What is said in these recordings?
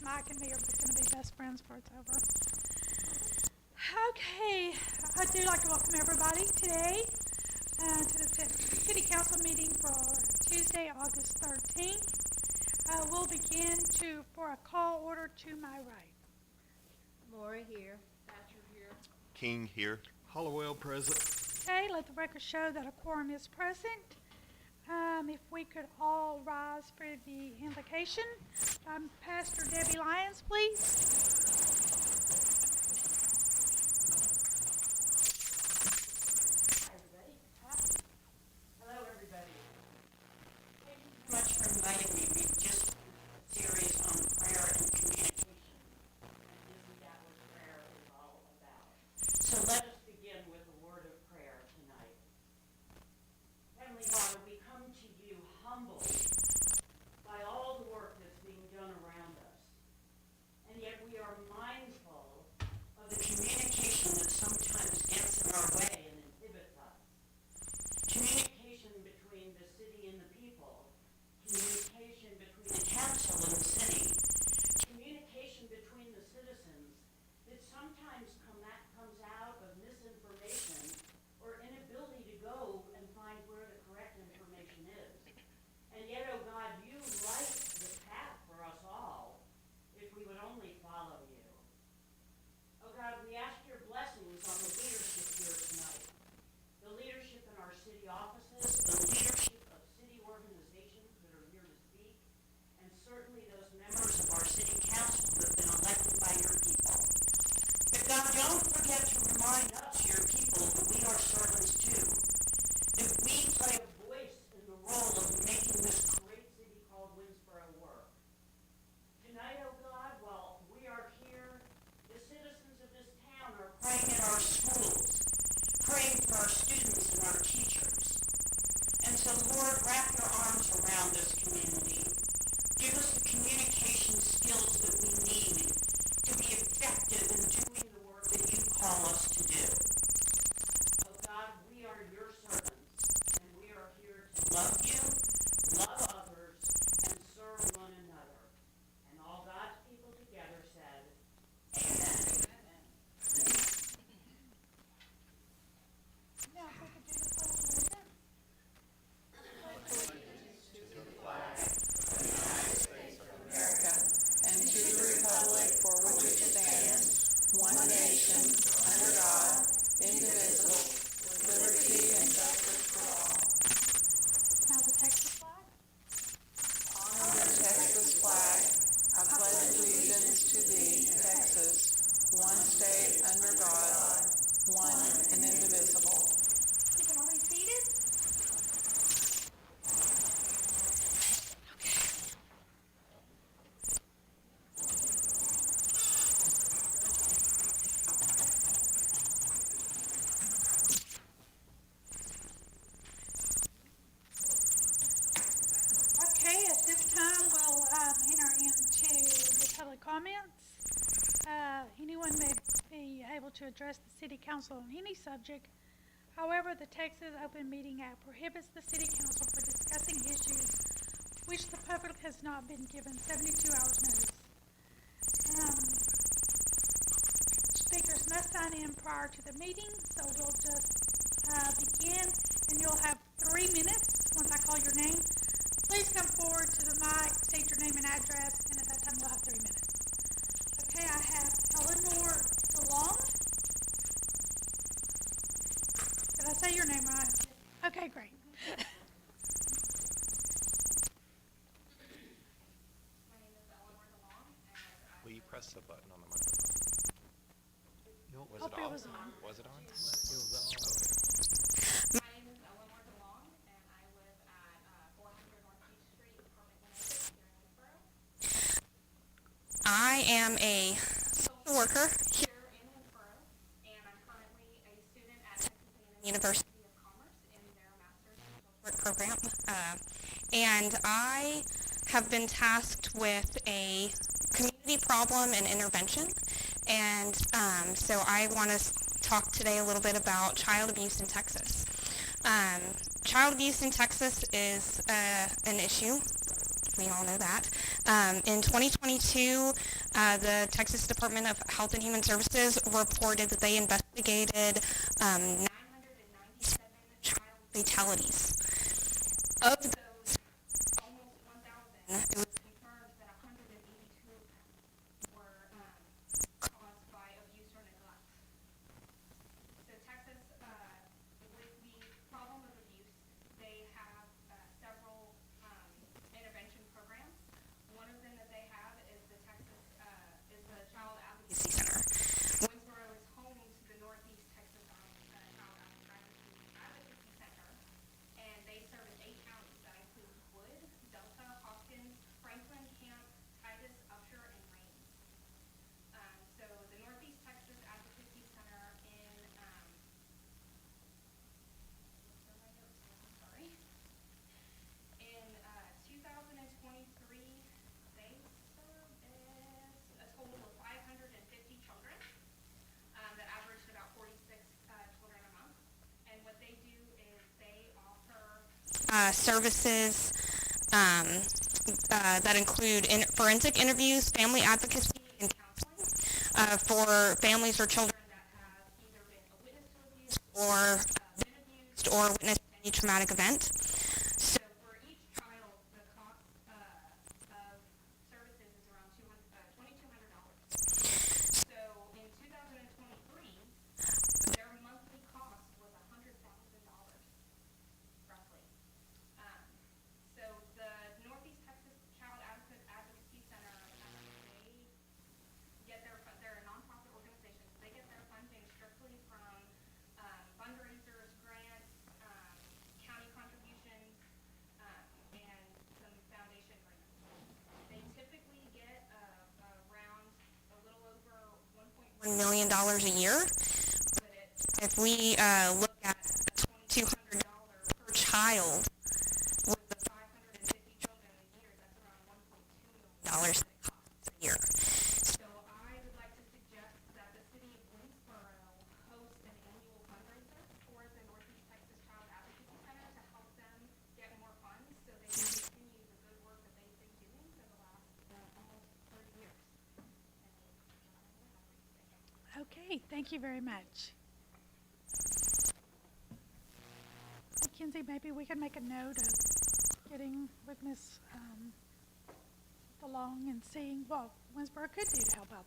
Mike and me are going to be best friends before it's over. Okay, I do like to welcome everybody today to the City Council meeting for Tuesday, August 13th. We'll begin for a call order to my right. Laura here. Thatcher here. King here. Hollowell present. Okay, let the record show that a quorum is present. If we could all rise for the invocation. Pastor Debbie Lyons, please. Hi, everybody. Hello, everybody. Thank you so much for inviting me. We've just a series on prayer and communication. And isn't that what prayer is all about? So let us begin with a word of prayer tonight. Heavenly Father, we come to you humbled by all the work that's being done around us. And yet we are mindful of the communication that sometimes gets in our way and inhibits us. Communication between the city and the people. Communication between the council and the city. Communication between the citizens that sometimes comes out of misinformation or inability to go and find where the correct information is. And yet, oh God, you light the path for us all if we would only follow you. Oh God, we ask your blessings on the leadership here tonight. The leadership in our city offices, the leadership of city organizations that are here to speak, and certainly those members of our city council who have been elected by your people. But God, don't forget to remind us, your people, that we are servants too. That we play a voice in the role of making this great city called Winsboro work. Tonight, oh God, while we are here, the citizens of this town are praying in our schools, praying for our students and our teachers. And so, Lord, wrap your arms around this community. Give us the communication skills that we need to be effective in doing the work that you call us to do. Oh God, we are your servants, and we are here to love you, love others, and serve one another. And all God's people together said, Amen. Now, if we could do the pledge of allegiance. And to the republic for which it stands, one nation, under God, indivisible, with liberty and justice for all. Now the Texas flag. Honor the Texas flag. I pledge allegiance to thee, Texas, one state, under God, one and indivisible. You can all be seated. Okay, at this time we'll enter into the public comments. Anyone may be able to address the City Council on any subject. However, the Texas Open Meeting Act prohibits the City Council from discussing issues which the public has not been given 72 hours notice. Speakers must sign in prior to the meeting, so we'll just begin, and you'll have 3 minutes once I call your name. Please come forward to the mic, state your name and address, and at that time you'll have 3 minutes. Okay, I have Eleanor DeLong. Did I say your name right? Okay, great. My name is Eleanor DeLong, and Will you press the button on the microphone? Was Hope it it on? was on. Was it on? It was on. my name is Eleanor DeLong, and I live at 400 North Beach Street, apartment 106 here in Winsboro. I am a social worker here in Winsboro, and I'm currently a student at Texas A&M University of Commerce in their master's in social work program. And I have been tasked with a community problem and intervention. And so I want to talk today a little bit about child abuse in Texas. Child abuse in Texas is an issue. We all know that. In 2022, the Texas Department of Health and Human Services reported that they investigated 997 child fatalities. Of those, almost 1,000, it was confirmed that 182 were caused by abuse or neglect. So Texas, with the problem of abuse, they have several intervention programs. One of them that they have is the Child Advocacy Center. Winsboro is home to the Northeast Texas Child Advocacy Center, and they service 8 counties that include Wood, Delta, Hopkins, Franklin, Camp, Titus, Upshur, and Raines. So the Northeast Texas Advocacy Center in 2023, they serviced a total of 550 children that averaged about 46 children a month. And what they do is they offer services that include forensic interviews, family advocacy, and counseling for families or children that have either been a witness to abuse or been abused or witnessed any traumatic event. So for each child, the cost of services is around $2,200. So in 2023, their monthly cost was $100,000, roughly. So the Northeast Texas Child Advocacy Center, they're a nonprofit organization. So they get their funding strictly from fundraisers, grants, county contributions, and some foundation grants. They typically get around a little over $1.1 million a year. But if we look at $2,200 per child with the 550 children a year, that's around $1.2 million that it costs a year. So I would like to suggest that the city of Winsboro host an annual fundraiser for the Northeast Texas Child Advocacy Center to help them get more funds so they can continue the good work that they've been doing for the last almost 30 years. Okay, thank you very much. Mackenzie, maybe we can make a note of getting with Ms. DeLong and seeing what Winsboro could do to help out.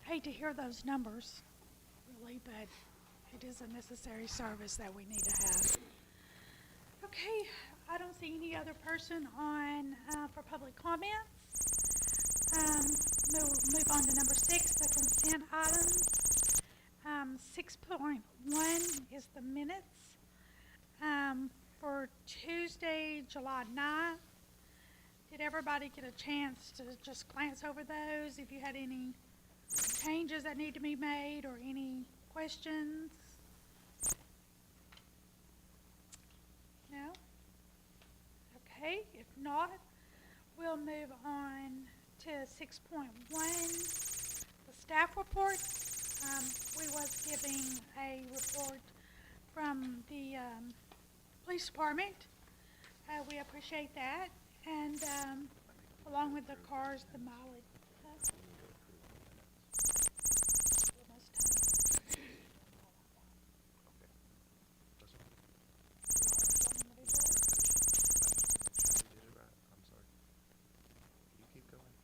Hate to hear those numbers, really, but it is a necessary service that we need to have. Okay, I don't see any other person on for public comments. Move on to number 6, the consent items. 6.1 is the minutes for Tuesday, July 9th. Did everybody get a chance to just glance over those? If you had any changes that need to be made or any questions? No? Okay, if not, we'll move on to 6.1, the staff report. We was giving a report from the police department. We appreciate that. And along with the cars, the mileage. Almost done. You did it right. I'm sorry. You keep going.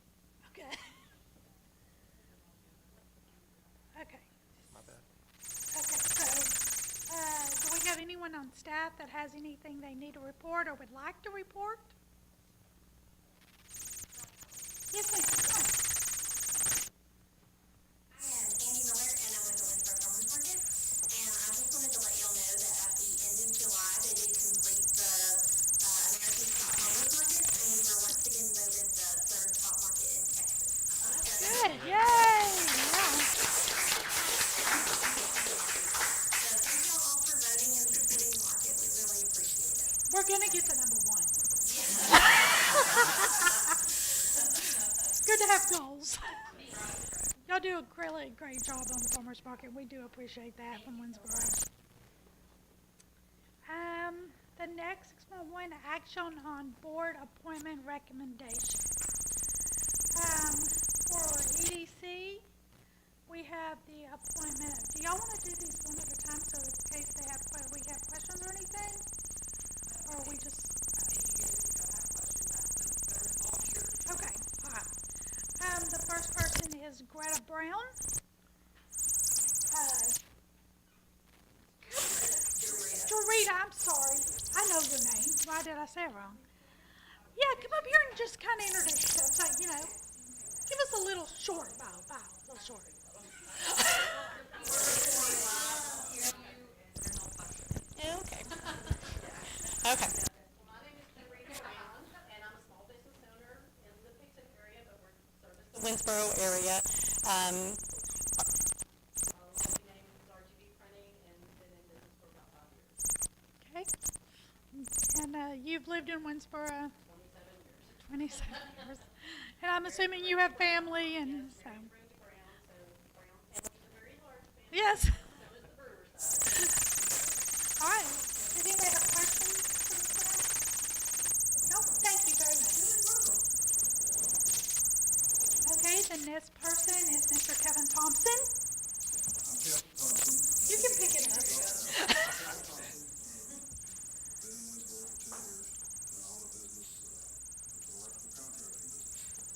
Okay. Okay. My bad. Okay, so do we have anyone on staff that has anything they need to report or would like to report? Yes, ma'am. Come on. I am Andy Miller, and I'm with the Winsboro Farmers Market. And I just wanted to let y'all know that at the end of July, they did complete the America's Top Farmers Market, and we were once again voted the 3rd top market in Texas. Good, yay! Yeah. So thank y'all all for voting and supporting the market. We really appreciate it. We're gonna get to number 1. Good to have goals. Y'all do a really great job on the farmers market. We do appreciate that from Winsboro. The next 6.1, action on board appointment recommendation. For EDC, we have the appointment. Do y'all want to do these one at a time so in case we have questions or anything? Or are we just? I think you guys still have questions, ask them, they're involved here. Okay, all right. The first person is Greta Brown. Dorita, I'm sorry. I know your name. Why did I say it wrong? Yeah, come up here and just kind of introduce yourself. So, give us a little short bio, a little short. Okay. Okay. My name is Dorita Brown, and I'm a small business owner in the Picton area, but we're service the Winsboro area. company name is RGB Printing, and been in business for about 5 years. Okay. And you've lived in Winsboro 27 years. 27 years. And I'm assuming you have family and so. Brenda Brown, so Brown family's a very large family. Yes. So is the Brewer side. All right. Does anybody have questions for this guy? No, thank you very much. Okay, the next person is Mr. Kevin Thompson. I'm Kevin Thompson. You can pick it up. Been in Winsboro for 10 years. I own a business, it's an electrical contracting business,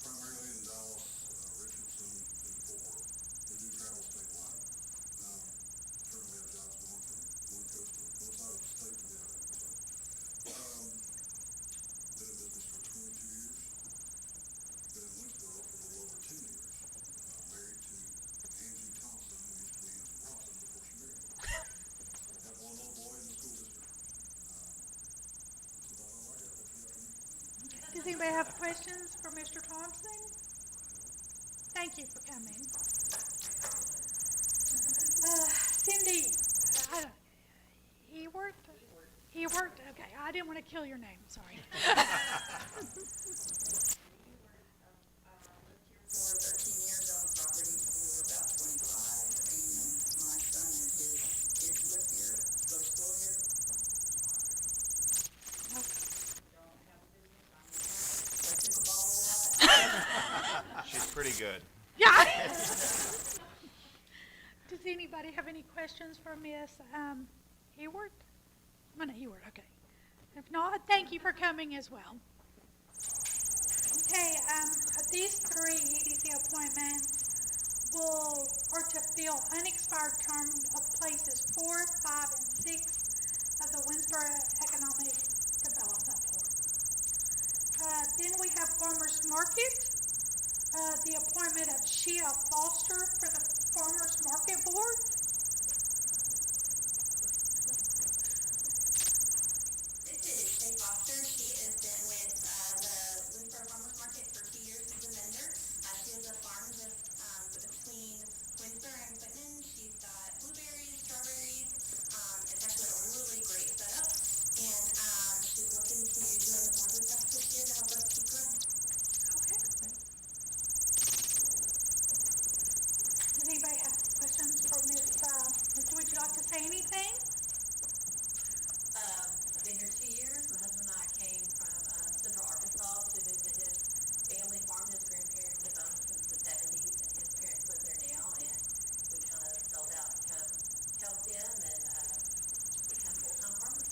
primarily in Dallas, Richardson, and Fort Worth. We do travel statewide. Currently have jobs going from one coast to one side of the state to the other. So, been in business for 22 years. Been in Winsboro for a little over 10 years. Married to Angie Thompson, who used to be Angie Watson before she married me. Have one little boy in the school district. That's about all I got. What you got for me? Does anybody have questions for Mr. Thompson? Thank you for coming. Cindy, Ewert? Okay, I didn't want to kill your name, sorry. Lived here for 13 years on property for about 25, and my son and his kids live here, go to school here. Don't have a business, I took a ball a lot. She's pretty good. Yeah. Does anybody have any questions for Miss Ewert? Ewert, okay. If not, thank you for coming as well. Okay, these three EDC appointments are to fill unexpired term of places 4, 5, and 6 of the Winsboro Economic Development Board. Then we have Farmers Market, the appointment of Sheila Foster for the Farmers Market Board. This is Shay Foster. She has been with the Winsboro Farmers Market for 2 years as a vendor. She has a farm just between Winsboro and Whitman. She's got blueberries, strawberries. It's actually a really great setup, and she's looking to join the board with us this year to help us keep growing. Okay. Does anybody have questions for Ms. Would you like to say anything? I've been here 2 years. My husband and I came from Central Arkansas to visit his family farm. His grandparents have owned since the 70s, and his parents live there now. And we kind of sold out to come help them and become full-time farmers.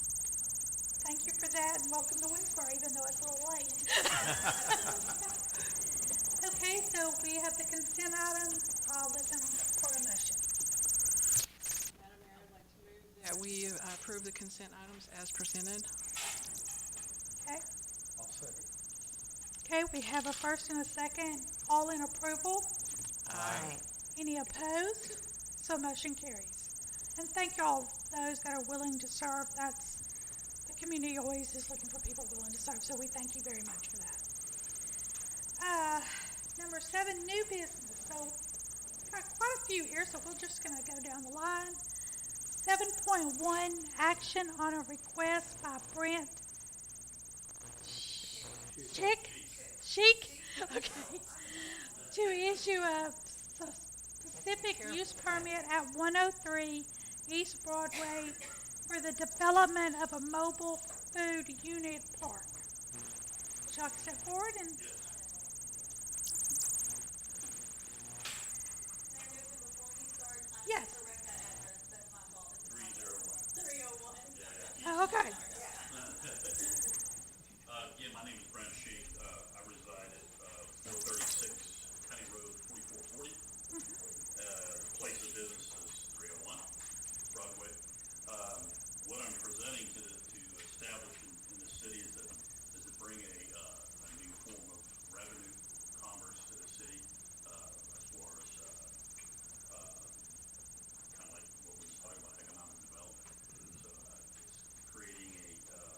Thank you for that, and welcome to Winsboro, even though it's a little late. Okay, so we have the consent items. I'll listen for a motion. Madam Mayor, I'd like to move that we approve the consent items as presented. Okay. I'll second. Okay, we have a first and a second. All in approval? Aye. Any opposed? So motion carries. And thank y'all, those that are willing to serve. The community always is looking for people willing to serve, so we thank you very much for that. Number 7, new business. So got quite a few here, so we're just going to go down the line. 7.1, action on a request by Brent Sheik, okay, to issue a specific use permit at 103 East Broadway for the development of a mobile food unit park. Would y'all step forward and yes. Oh, okay. Yeah, my name is Brent Sheik. I reside at 436 County Road 4440. Place of business is 301 Broadway. What I'm presenting to establish in the city is to bring a new form of revenue, commerce to the city, as far as kind of like what we just talked about, economic development. So it's creating a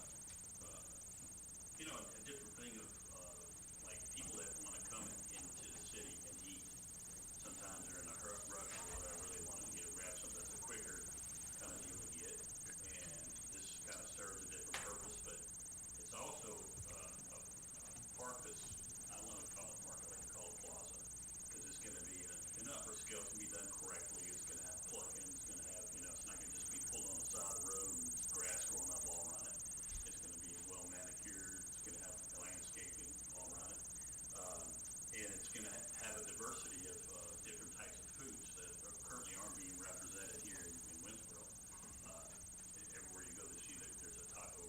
different thing of like people that want to come into the city and eat. Sometimes they're in a rush or whatever. They want to grab something that's a quicker kind of deal to get. And this kind of serves a different purpose, but it's also a park that's, I don't want to call it park, I like to call it plaza, because it's going to be an upper scale, can be done correctly. It's going to have plug-ins, it's going to have, it's not going to just be pulled on the side of the road and grass growing up all around it. It's going to be well manicured, it's going to have landscaping all around it. And it's going to have a diversity of different types of foods that currently aren't being represented here in Winsboro. Everywhere you go, there's a taco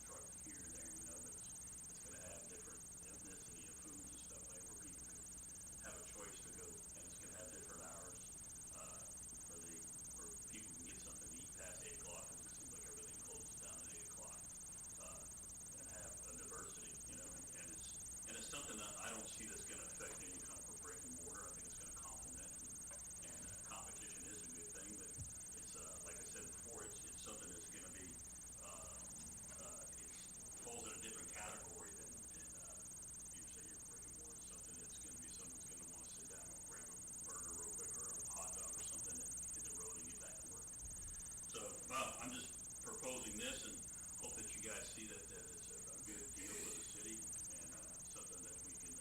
truck here and there, but it's going to have different ethnicity of foods and stuff like where people can have a choice to go, and it's going to have different hours where people can get something to eat past 8 o'clock, because it seems like everything closes down at 8 o'clock, and have a diversity, and it's something that I don't see that's going to affect any kind of brick and mortar. I think it's going to complement, and competition is a good thing, but it's like I said before, it's something that's going to be it falls in a different category than you say your brick and mortar. It's something that's going to be someone's going to want to sit down and grab a burger real quick or a hot dog or something and hit the road and get back to work. So I'm just proposing this and hope that you guys see that it's a good deal for the city and something that we can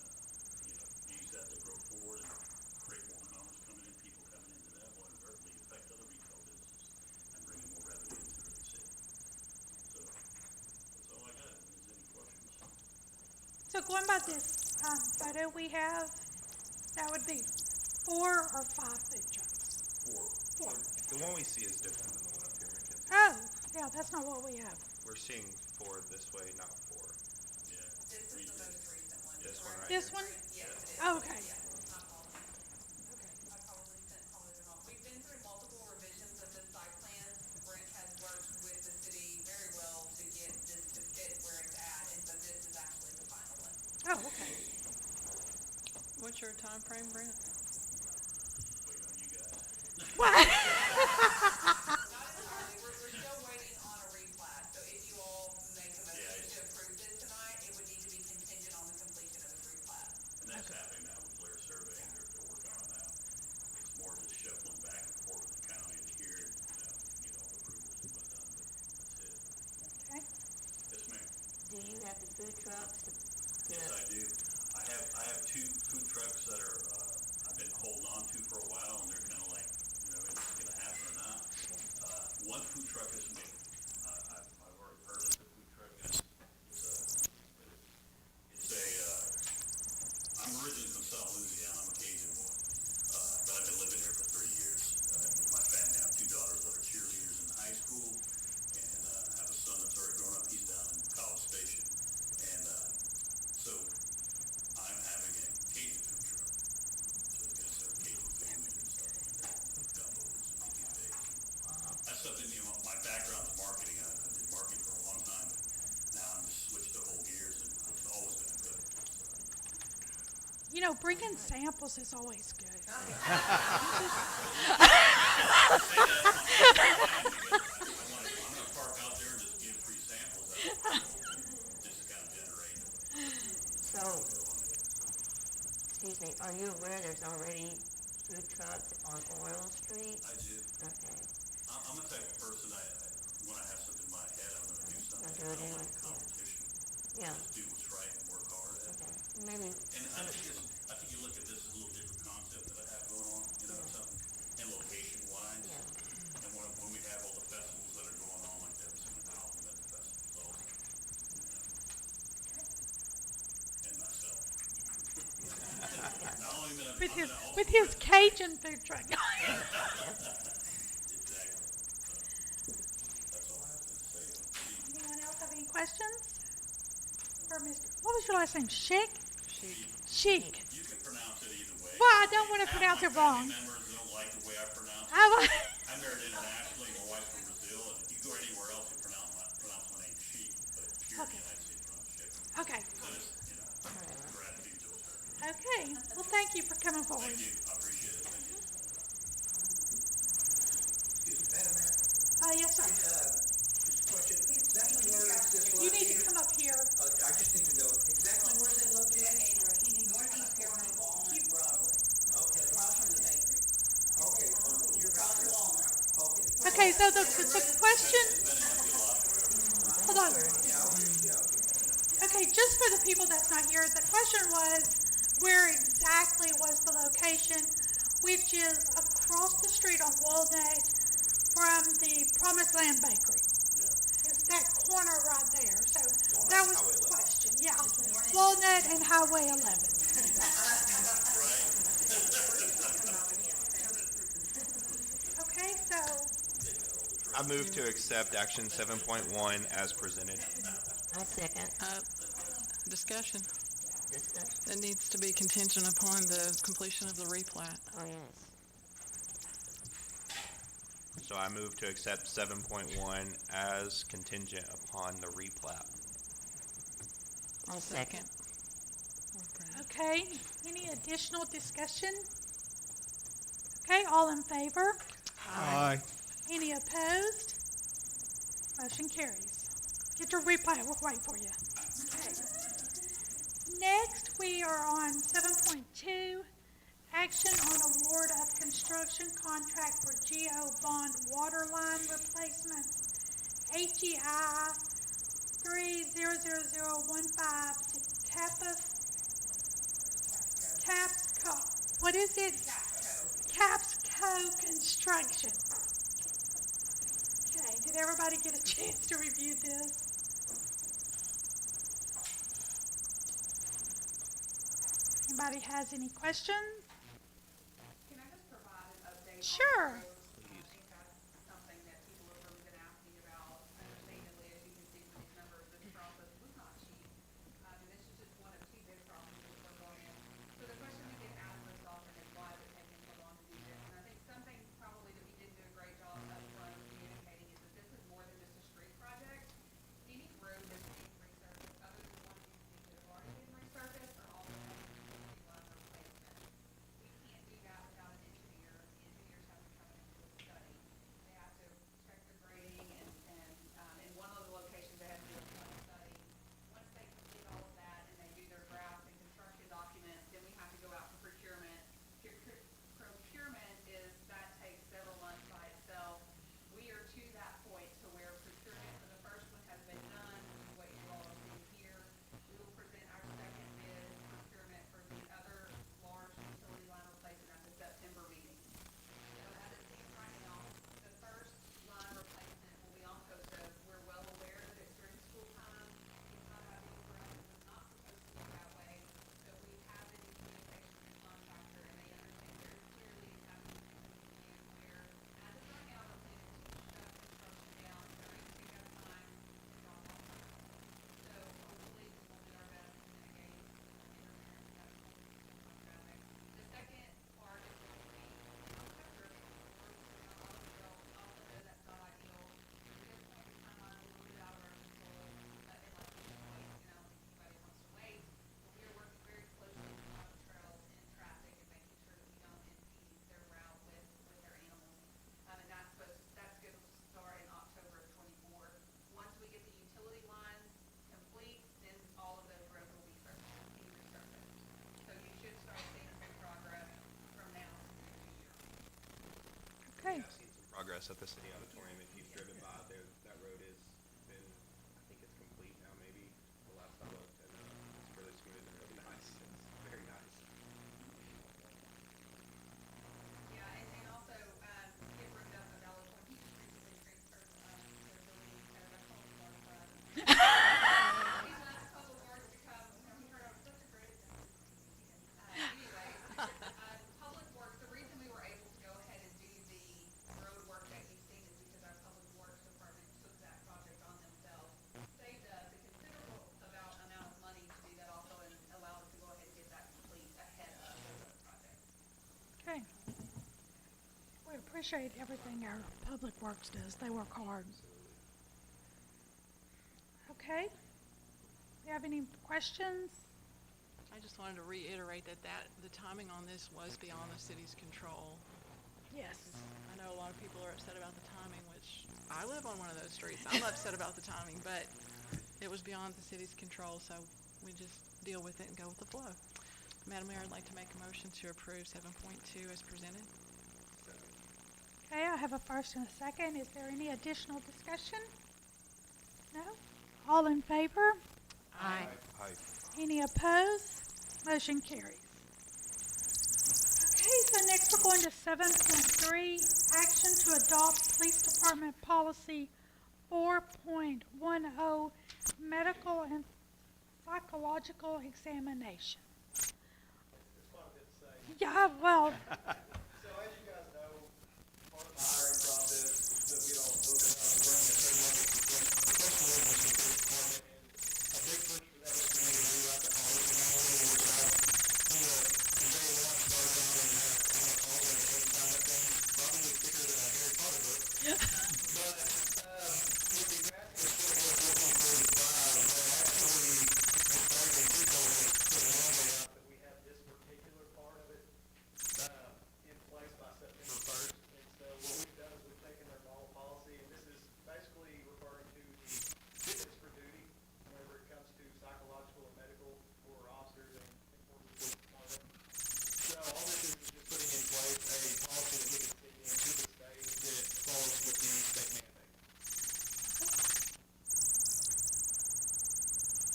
use that to grow forward and create more commerce coming in, people coming into that will adversely affect other retail businesses and bringing more revenue into the city. So that's all I got. If there's any questions. So going by this photo we have, that would be 4 or 5 food trucks. 4. The one we see is different than the one up here, Mackenzie. Oh, yeah, that's not what we have. We're seeing 4 this way, not 4. Yeah. This is the most recent one. This one right This here. one? Yes, it is. Oh, okay. Yeah, it's not called. I probably sent it off. We've been through multiple revisions of this site plan. Brent has worked with the city very well to get this to fit where it's at, and so this is actually the final one. Oh, okay. What's your time frame, Brent? Waiting on you guys. What? Not entirely. We're still waiting on a replat, so if you all make a motion to approve this tonight, it would need to be contingent on the completion of the replat. And that's happening now with Blair Surveying. They're working on it now. It's more just shuffling back and forth with the county to here, to get all the approvals and whatnot, but that's it. Okay. Yes, ma'am. Do you have the food trucks? Yes, I do. I have 2 food trucks that are, I've been holding on to for a while, and they're kind of like, is it going to happen or not? One food truck is me. I've already purchased a food truck. I'm originally from South Louisiana. I'm a Cajun boy. But I've been living here for 3 years. My family, I have 2 daughters that are cheerleaders in high school, and I have a son that's already grown up. He's down in College Station. And so I'm having a Cajun food truck. So it's going to serve Cajun food and stuff like that. Gumbos and Mickey D's. That's something, my background is marketing. I've been marketing for a long time, but now I'm just switched to whole gears, and I've always been a cook. Bringing samples is always good. Say that, I'm going to park out there and just give free samples. Just kind of generate. So, excuse me, are you aware there's already food trucks on Oil Street? I do. Okay. I'm the type of person, when I have something in my head, I'm going to do something. I'll do it I don't anyway. like competition. Yeah. Just do what's right and work hard at it. Okay. Maybe. And I think you look at this as a little different concept that I have going on, something, and location-wise. Yeah. And when we have all the festivals that are going on like that, with his Cajun food truck. Anyone else have any questions for Mr. What was your last name? Sheik? Sheik. You can pronounce it either way. Well, I don't want to pronounce it wrong. Family members don't like the way I pronounce it. I, I'm married internationally. My wife's from Brazil, and if you go anywhere else, you pronounce my name Sheik, but here in the United States, pronounce Sheik. okay. So just, gratitude to her. Okay. Well, thank you for coming forward. Thank you. I appreciate it. Thank you. Yes, sir. Question, exactly where is this You need to located? come up here. I just need to know, exactly where is it located? Northeast corner of Walnut Broadway, Okay, across from the bakery. okay, you're Across right. Walnut. Okay. Okay, so the question, hold on. Okay, just for the people that's not here, the question was, where exactly was the location, which is across the street on Walnut from the Promised Land Bakery. It's that corner right there, so that was the question, yeah. Walnut and Highway 11. Okay, so, I move to accept action 7.1 as presented. I second. Discussion. Discussion. It needs to be contingent upon the completion of the replat. Oh, yes. So I move to accept 7.1 as contingent upon the replat. I'll second. okay, any additional discussion? Okay, all in favor? Aye. Any opposed? Motion carries. Get your replay, we'll wait for you. Okay. Next, we are on 7.2, action on award of construction contract for GO Bond water line replacement, HEI 300015 to Capsco. What is it? Capsco Construction. Okay, did everybody get a chance to review this? Anybody has any questions? Can I just provide an update? Sure. I think that's something that people have really been asking about. Understandably, as you can see from these numbers, this process was not cheap. And this is just one of two bid processes we're going in. So the question we get asked most often is why is it taking so long to do this? And I think something probably that we didn't do a great job upfront of communicating is that this is more than just a street project. Any road that's being resurfaced, other than the ones you see that have already been resurfaced, are all line replacement. We can't do that without an engineer. The engineers have to come in and do a study. They have to check the grading and in one of the locations they have to do a flood study. Once they complete all of that and they do their graphs and construction documents, then we have to go out for procurement. Procurement that takes several months by itself. We are to that point to where procurement for the first one has been done, which is what you all are seeing here. We will present our second bid procurement for the other large utility line replacement at the September meeting. So as it stands right now, the first line replacement will be on COSO. We're well aware that it's during school time. It's not ideal for us. It's not supposed to work that way. So we have been in communication with the contractor and they understand very clearly exactly what we plan where. As of right now, the plan is to shut construction down during pickup time and drop off time. So hopefully this will do our best to mitigate interference that traffic. The second part is going to be in October. Also know that's not ideal. At this point in time, I'm a little bit out of our control, but in like this point, and I don't think anybody wants to wait. But we are working very closely with Auto Trails and traffic and making sure that we don't impede their route with their animals. And that's good to start in October of '24. Once we get the utility lines complete, then all of those roads will be resurfaced. So you should start seeing some progress from now to the end of the year. Okay, I've seen some progress at the city auditorium. If you've driven by there, that road has been, I think it's complete now, maybe the last I looked, and it's really smooth and really nice. It's very nice. Yeah, and also, it brings up a valid point. He just recently transferred, their building kind of a couple of He's asked a couple of guards to come, he heard I was such a great anyway, appreciate everything our Public Works does. They work hard. Okay. Do you have any questions? I just wanted to reiterate that the timing on this was beyond the city's control. Yes. I know a lot of people are upset about the timing, which I live on one of those streets. I'm upset about the timing, but it was beyond the city's control, so we just deal with it and go with the flow. Madam Mayor, I'd like to make a motion to approve 7.2 as presented. Okay, I have a first and a second. Is there any additional discussion? No? All in favor? Aye. Any opposed? Motion carries. Okay, so next we're going to 7.3, action to adopt Police Department Policy 4.10, medical and psychological examination. It's quite a bit to say. Yeah, well, So as you guys know, part of the hiring process that we all spoke about is running a trademark professionalism in the police department. And a big push for that was for me to rewrite the policy manual, which I, from day one, started on and have kind of called it every time that thing, probably thicker than a Harry Potter book. But with the draft of 4.45, they're actually encouraging people to put a mandate out that we have this particular part of it in place by September 1st. And so what we've done is we've taken their model policy, and this is basically referring to the fitness for duty whenever it comes to psychological and medical for officers and for the police department. So all this is just putting in place a policy that we can stick into the state that falls with the state mandate.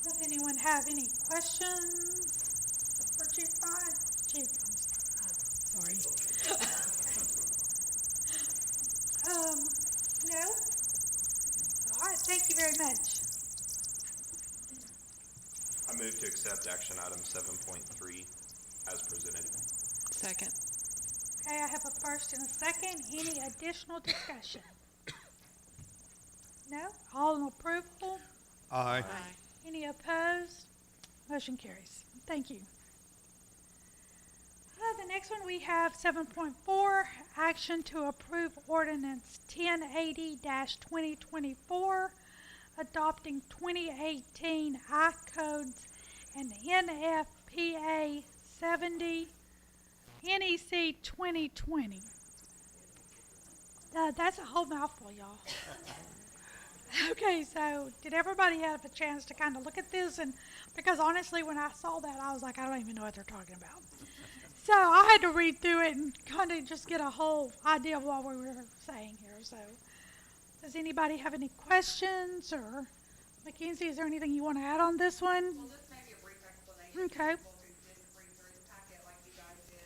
does anyone have any questions for Chief Ryan? Chief, I'm sorry. No? All right, thank you very much. I move to accept action item 7.3 as presented. Second. Okay, I have a first and a second. Any additional discussion? No? All in approval? Aye. Aye. Any opposed? Motion carries. Thank you. The next one we have 7.4, action to approve ordinance 1080-2024, adopting 2018 I codes and NFPA 70 NEC 2020. That's a whole mouthful, y'all. Okay, so did everybody have a chance to kind of look at this? And because honestly, when I saw that, I was like, I don't even know what they're talking about. So I had to read through it and kind of just get a whole idea of what we were saying here. So does anybody have any questions? Or Mackenzie, is there anything you want to add on this one? Well, just maybe a brief explanation. Okay. For people who didn't read through the packet like you guys did.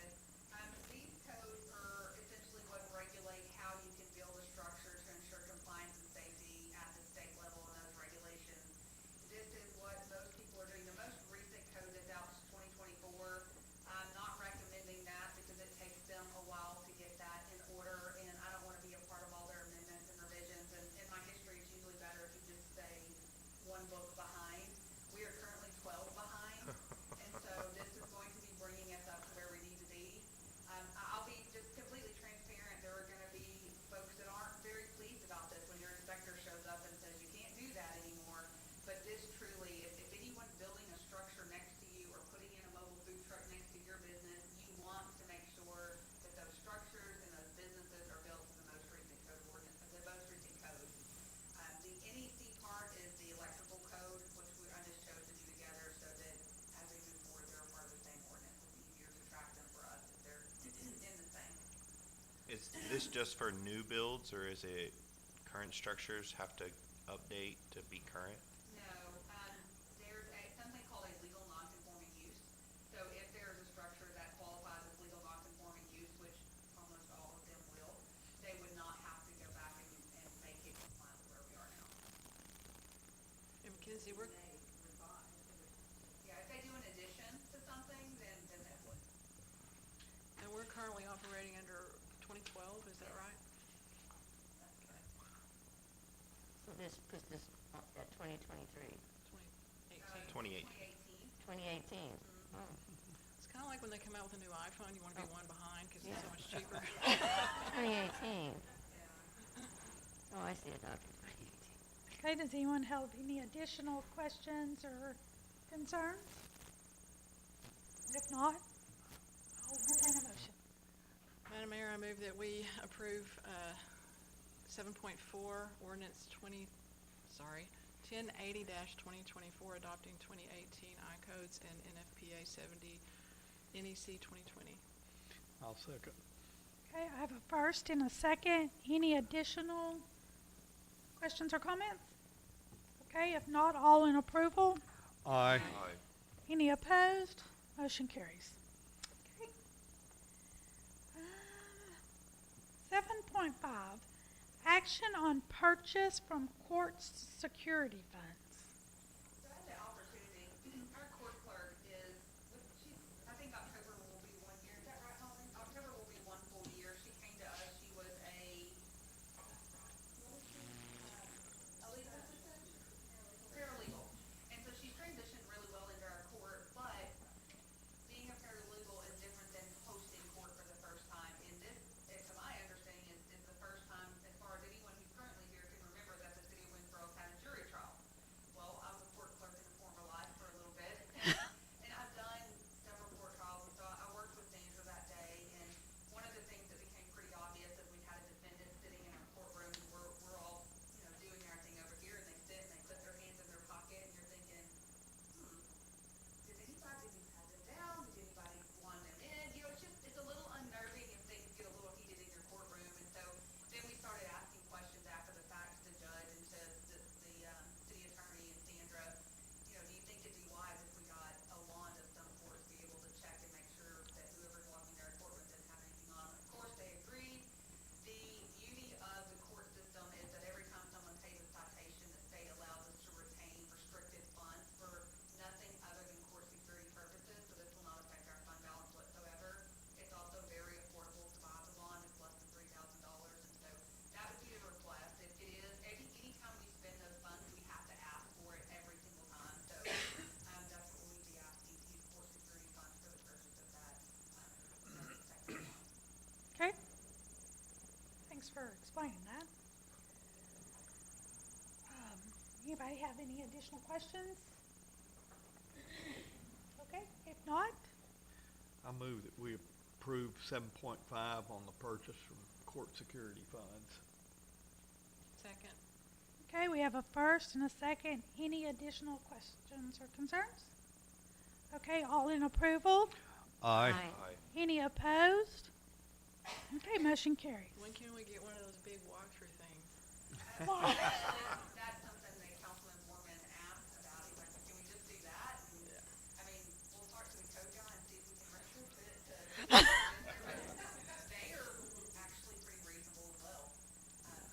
These codes are essentially what regulate how you can build a structure to ensure compliance and safety at the state level and those regulations. This is what most people are doing. The most recent code that's out is 2024. I'm not recommending that because it takes them a while to get that in order, and I don't want to be a part of all their amendments and revisions. And in my history, it's usually better if you just stay one book behind. We are currently 12 behind, and so this is going to be bringing us up to where we need to be. I'll be just completely transparent. There are going to be folks that aren't very pleased about this when your inspector shows up and says you can't do that anymore. But this truly, if anyone's building a structure next to you or putting in a mobile food truck next to your business, you want to make sure that those structures and those businesses are built to the most recent code ordinance, the most recent code. The NEC part is the electrical code, which I just chose to do together so that as we move forward, they're a part of the same ordinance. It's easier to track them for us if they're in the same. Is this just for new builds, or is it current structures have to update to be current? No, there's something called a legal non-conforming use. So if there's a structure that qualifies as legal non-conforming use, which almost all of them will, they would not have to go back and make it compliant with where we are now. And Mackenzie, we're, Yeah, if they do an addition to something, then that would. and we're currently operating under 2012, is that right? So this puts this at 2023, 2018. 2018. 2018. Oh. It's kind of like like when they come out with a new iPhone, you want to be one behind because it's so much cheaper. 2018. Oh, I see, adopted 2018. Okay, does anyone have any additional questions or concerns? If not, I'll entertain a motion. Madam Mayor, I move that we approve 7.4 ordinance 1080-2024 adopting 2018 I-codes and NFPA 70 NEC 2020. I'll second. Okay, I have a first and a second. Any additional questions or comments? Okay, if not, all in approval? Aye. Any opposed? Motion carries. Okay. 7.5, action on purchase from court security funds. So I had the opportunity, our court clerk is, I think October will be 1 year, is that right, Holly? October will be 1 full year. She came to us, she was a, what was she? A legal assistant? Paralegal. And so she's transitioned really well into our court, but being a paralegal is different than hosting court for the first time. And this, to my understanding, is the first time, as far as anyone who's currently here can remember, that the city of Winsboro has had a jury trial. Well, I was a court clerk in a former life for a little bit, and I've done several court trials, and so I worked with Sandra that day, and one of the things that became pretty obvious is we had a defendant sitting in our courtroom, and we're all, doing our thing over here, and they sit and they put their hands in their pocket, and you're thinking, did anybody pat them down? Did anybody wand them in? It's a little unnerving if things get a little heated in your courtroom, and so then we started asking questions after the fact to the judge and to the city attorney and Sandra, do you think it'd be wise if we got a wand of some sort to be able to check and make sure that whoever's walking their courtroom doesn't have anything on? Of course, they agreed. The beauty of the court system is that every time someone pays a citation, the state allows us to retain restricted funds for nothing other than court security purposes, so this will not affect our fund balance whatsoever. It's also very affordable to buy the bond, it's less than $3,000, and so that would be the request. It is, anytime we spend those funds, we have to ask for it every single time, so that's what we'd be asking, to use court security funds for the purchase of that protected bond. Okay? Thanks for explaining that. Anybody have any additional questions? Okay, if not, I move that we approve 7.5 on the purchase from court security funds. Second. okay, we have a first and a second. Any additional questions or concerns? Okay, all in approval? Aye. Any opposed? Okay, motion carries. When can we get one of those big walkthrough things? That's something that Councilman Foreman asked about. He's like, can we just do that? And, I mean, we'll talk to the code guy and see if we can retrofit it to. They are actually pretty reasonable as well.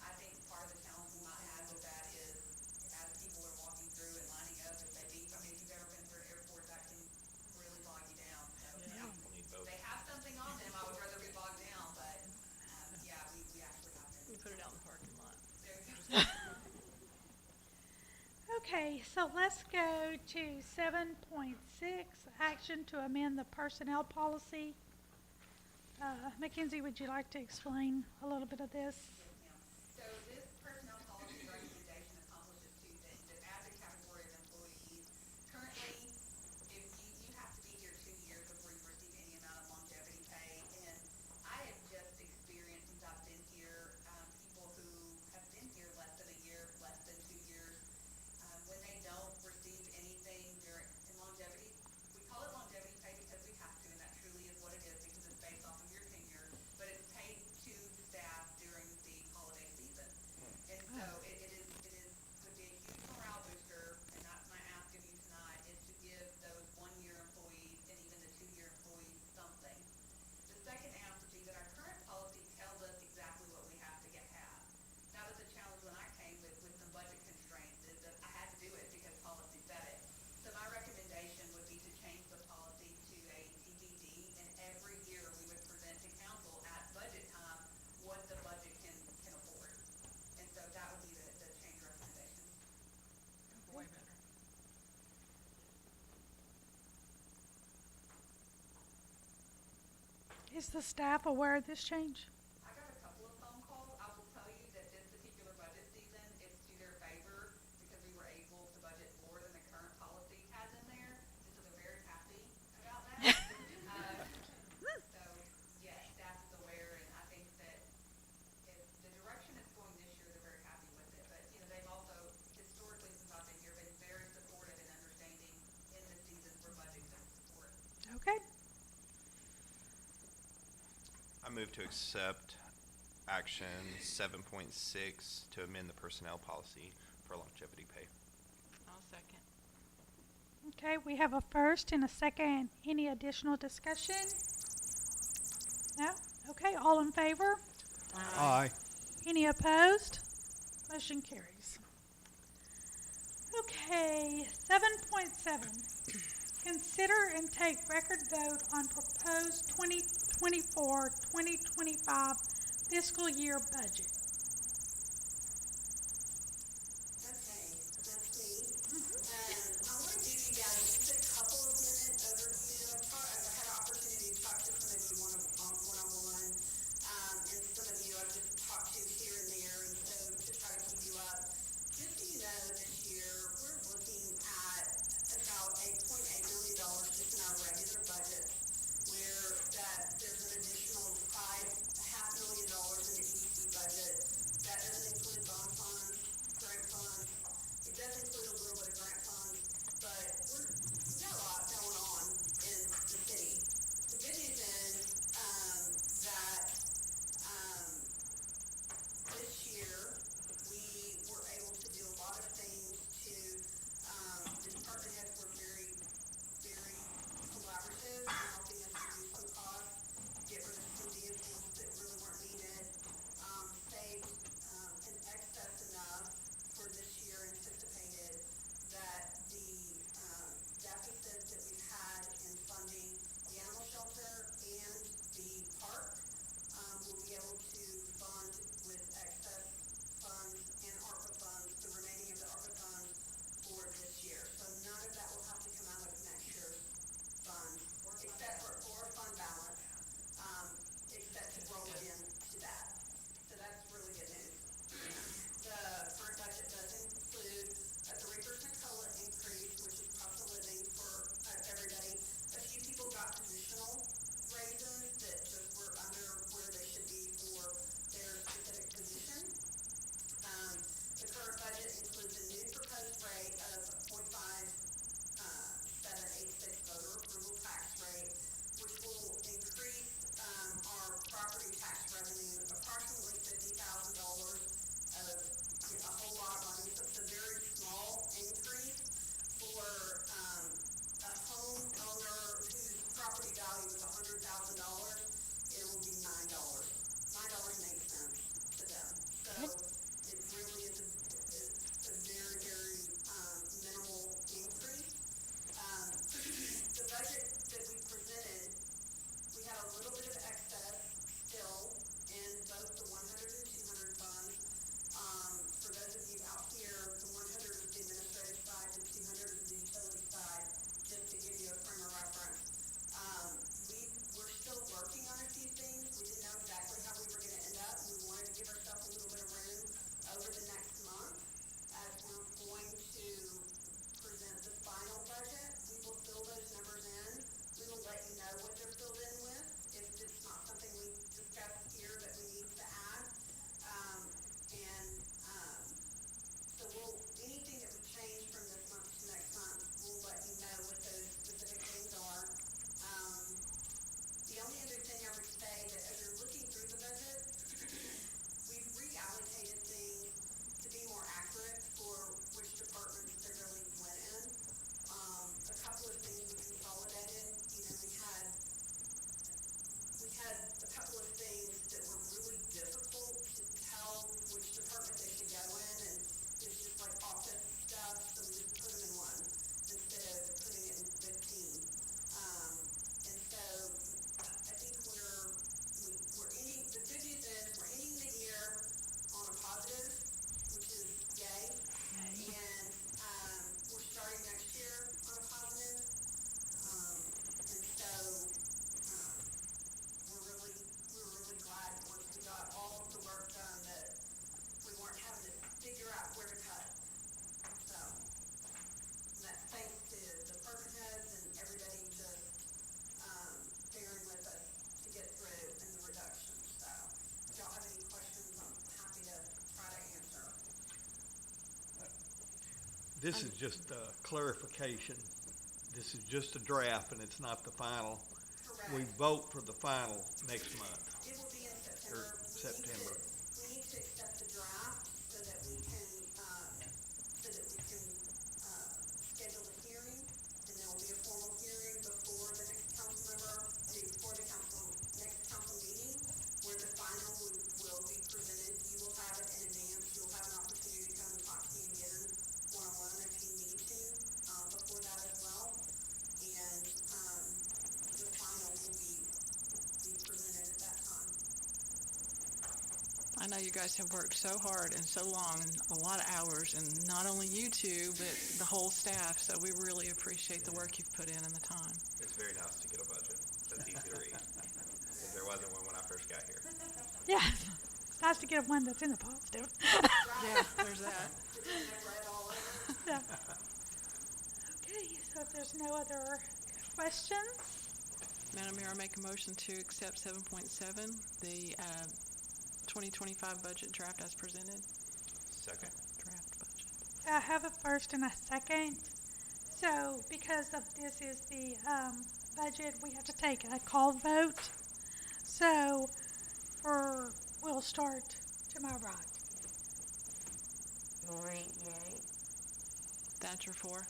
I think part of the challenge we might have with that is as people are walking through and lining up, if they beep, I mean, if you've ever been through an airport, that can really bog you down. So they have something on them. I would rather be bogged down, but yeah, we actually have them. We put it out in the parking lot. There you go. Okay, so let's go to 7.6, action to amend the personnel policy. Mackenzie, would you like to explain a little bit of this? So this personnel policy recommendation accomplishes two things. It adds a category of employees. Currently, if you have to be here 2 years before you receive any amount of longevity pay. And I have just experienced, since I've been here, people who have been here less than a year, less than 2 years, when they don't receive anything in longevity. We call it longevity pay because we have to, and that truly is what it is because it's based off of your tenure. But it's paid to staff during the Is the staff aware of this change? I got a couple of phone calls. I will tell you that this particular budget season, it's to their favor because we were able to budget more than the current policy has in there. And so they're very happy about that. So, yes, staff is aware, and I think that if the direction it's going this year, they're very happy with it. But, they've also historically, since I've been here, been very supportive and understanding in the season for budgets and support. Okay. I move to accept action 7.6 to amend the personnel policy for longevity pay. I'll second. Okay, we have a first and a second. Any additional discussion? No? Okay, all in favor? Aye. Any opposed? Motion carries. Okay, 7.7. Consider and take record vote on proposed 2024-2025 fiscal year budget. Okay, that's me. I want to give you guys just a couple of minutes overview. I've had an opportunity to talk to some of you one-on-one, and some of you I've just talked to here and there, and so to try to keep you up. Just so you know, this year, we're looking at about $8.8 million just in our regular budget, where there's an additional $5.5 million in the EC budget this is just clarification. This is just a draft and it's not the final. We Correct. vote for the final next month, It will be in or September. September. We need to accept the draft so that we can, schedule the hearing, and there will be a formal hearing before the next council member, before the next council meeting, where the final will be presented. You will have it in advance. You'll have an opportunity to come and talk to me again one-on-one if you need to, before that as well. And, the final will be presented at that time. I know you guys have worked so hard and so long and a lot of hours, and not only you two, but the whole staff, so we really appreciate the work you've put in and the time. It's very nice to get a budget that's easy to read. 'Cause there wasn't one when I first got here. Yeah, it's nice to get one that's in the positive. Yeah, there's that. Yeah. Okay, so if there's no other questions, Madam Mayor, I make a motion to accept 7.7, the 2025 budget draft as presented. Second. Draft budget. I have a first and a second. So because of this is the budget, we have to take a call vote. So we'll start to my right. Lori, yay. Thatcher, 4.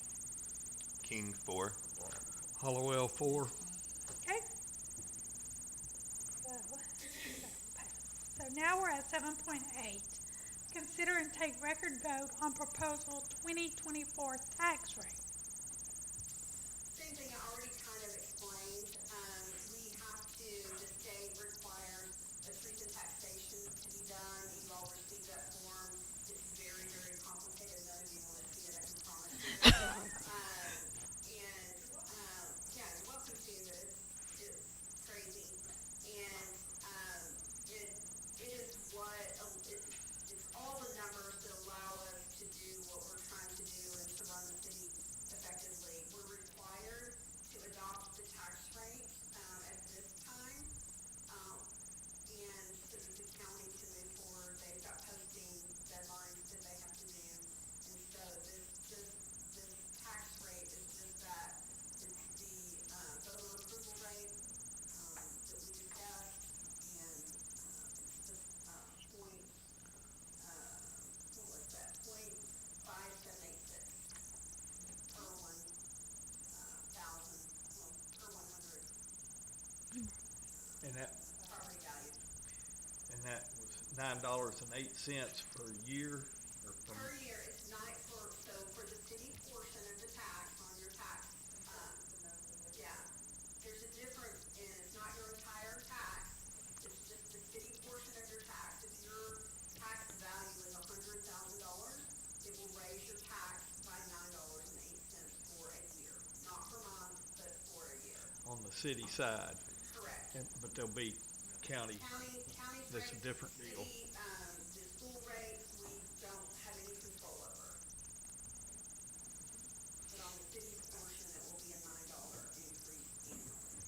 King, 4. Hollowell, 4. Okay? So now we're at 7.8. Consider and take record vote on proposal 2024 tax rate. Same thing I already kind of explained. We have to, the state requires a truth in taxation to be done. You've all received that form. It's very, very complicated. None of you want to see it, I can promise you. Yeah, you're welcome to, but it's crazy. And, it is it's all the numbers that allow us to do what we're trying to do and to run the city effectively. We're required to adopt the tax rate, at this time, and so that the county can move forward. They've got posting deadlines that they have to do. And so this tax rate is just that. It's the, voter approval rate, that we discussed, and, it's just, point, what was that, 0.5786 per 1,000, per 100 And that property value. was $9.08 per year, or Per year, it's not for the city portion of the tax on your tax, yeah. There's a difference, and it's not your entire tax, it's just the city portion of your tax. If your tax value is $100,000, it will raise your tax by $9.08 for a year. Not per month, but for a year. on the city side. Correct. But there'll be county, County's that's a rates, different deal. city, the school rates, we don't have any control over. But on the city's portion, it will be a $9 increase annually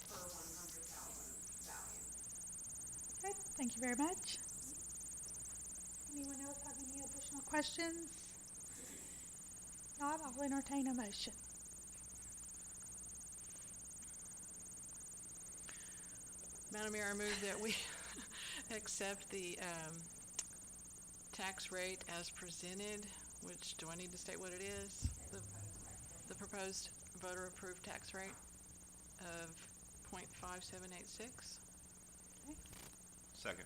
per 100,000 value. Okay, thank you very much. Anyone else have any additional questions? Not, I'll entertain a motion. Madam Mayor, I move that we accept the tax rate as presented, which, do I need to state what it is? The proposed voter-approved tax rate of 0.5786. Second.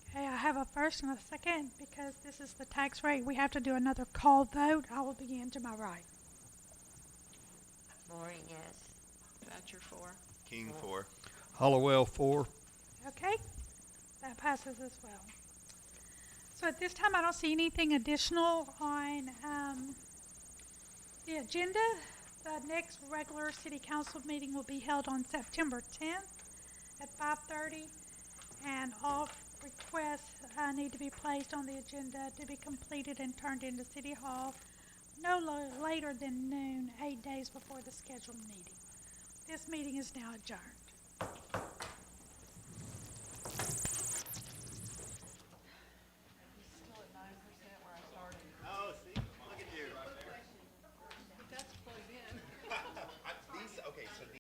Okay, I have a first and a second. Because this is the tax rate, we have to do another call vote. I will begin to my right. Lori, yes. Thatcher, 4. King, 4. Hollowell, 4. Okay, that passes as well. So at this time, I don't see anything additional on the agenda. The next regular city council meeting will be held on September 10th at 5:30, and all requests need to be placed on the agenda to be completed and turned into City Hall no later than noon, 8 days before the scheduled meeting. This meeting is now adjourned.